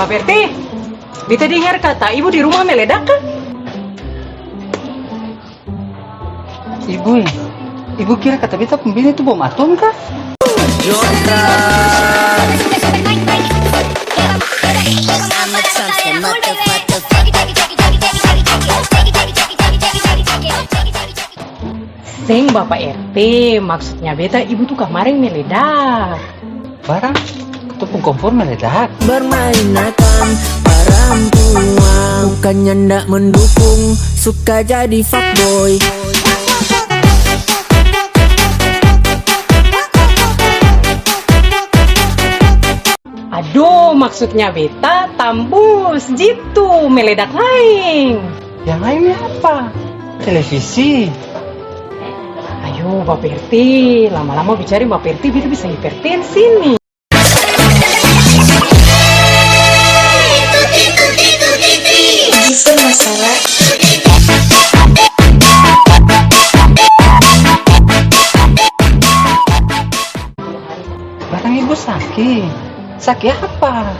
Pak RT, beta dengar kata ibu di rumah meledak kan? Ibu kira kata beta pembina itu bom atom kah? Seng Bapak RT, maksudnya beta ibu tuh kemarin meledak. Barang ketepung kompor meledak. Bermain akan perempuan, bukannya ndak mendukung, suka jadi fuckboy. Aduh, maksudnya beta tambus gitu, meledak lain. Yang lainnya apa? Televisi. Ayo Bapak RT, lama-lama bicara Bapak RT, beta bisa hipertensi nih. Bisa masalah. Barang ibu sakit. Sakit apa?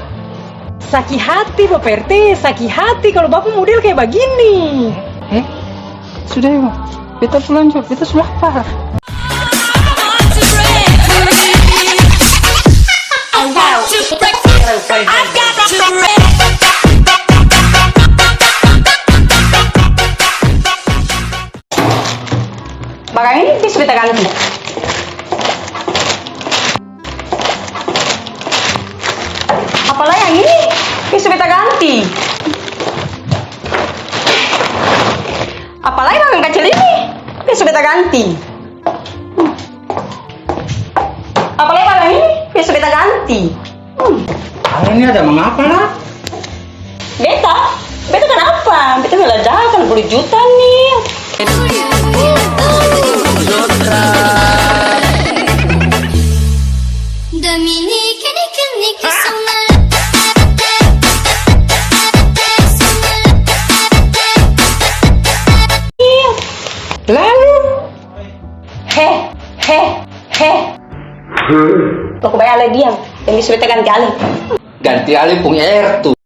Sakit hati Bapak RT, sakit hati kalau Bapak model kayak begini. Sudah ibu. Beta pulang juga. Beta sudah apa? Barang ini bisa beta ganti. Apalah yang ini bisa beta ganti. Apalagi barang kecil ini bisa beta ganti. Apalagi barang ini bisa beta ganti. Hari ini ada mengapa lah? Beta kenapa? Beta meledakan 10 juta nih. Dominique, Nick, Lalu, Toko bayar lagi yang bisa beta ganti alih. Ganti alih punya air tuh.